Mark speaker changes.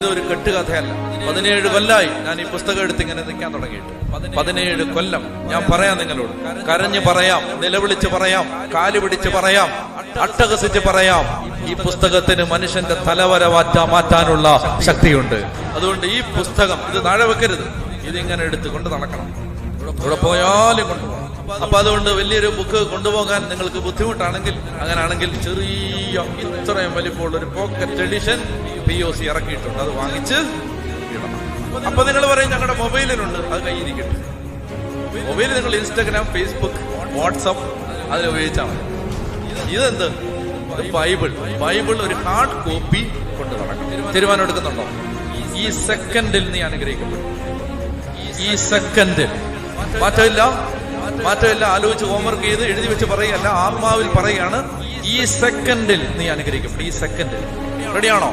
Speaker 1: ഇതൊരു കെട്ടുകഥയല്ല. 17 കൊല്ലായി ഞാൻ ഈ പുസ്തകം എടുത്ത് ഇങ്ങനെ നിൽക്കാൻ തുടങ്ങിയിട്ട്. 17 കൊല്ലം ഞാൻ പറയാം നിങ്ങളോട്, കരഞ്ഞു പറയാം, നിലവിളിച്ച് പറയാം, കാല് പിടിച്ച് പറയാം, അട്ടഹസിച്ച് പറയാം. ഈ പുസ്തകത്തിന് മനുഷ്യന്റെ തലവര മാറ്റാനുള്ള ശക്തിയുണ്ട്. അതുകൊണ്ട് ഈ പുസ്തകം ഇത് താഴെ വെക്കരുത്, ഇതിങ്ങനെ എടുത്ത് കൊണ്ട് നടക്കണം, ഇവിടെ പോയാലും കൊണ്ടുപോകണം. അപ്പൊ അതുകൊണ്ട് വലിയൊരു ബുക്ക് കൊണ്ടുപോകാൻ നിങ്ങൾക്ക് ബുദ്ധിമുട്ടാണെങ്കിൽ, അങ്ങനെയാണെങ്കിൽ ചെറിയ ഇത്രയും വലിപ്പമുള്ള ഒരു പോക്കറ്റ് എഡിഷൻ POC ഇറക്കിയിട്ടുണ്ട്, അത് വാങ്ങിച്ച് ഇടണം. അപ്പൊ നിങ്ങൾ പറയും ഞങ്ങളുടെ മൊബൈലിലുണ്ട്, അത് കയ്യിരിക്കട്ടെ. മൊബൈൽ നിങ്ങൾ ഇൻസ്റ്റാഗ്രാം, ഫേസ്ബുക്ക്, വാട്സപ്പ് അതിൽ ഉപയോഗിച്ചാൽ മതി. ഇതെന്ത്? ബൈബിൾ ഒരു ഹാർഡ് കോപ്പി കൊണ്ട് നടക്കണം. തീരുമാനം എടുക്കുന്നുണ്ടോ? ഈ സെക്കൻഡിൽ നീ അനുഗ്രഹിക്കപ്പെടും. ഈ സെക്കൻഡിൽ മാറ്റമില്ല. ആലോചിച്ച് ഹോംവർക്ക് ചെയ്ത് എഴുതി വെച്ച് പറയുകയല്ല, ആത്മാവിൽ പറയുകയാണ്. ഈ സെക്കൻഡിൽ നീ അനുഗ്രഹിക്കപ്പെടും. ഈ സെക്കൻഡിൽ റെഡിയാണോ?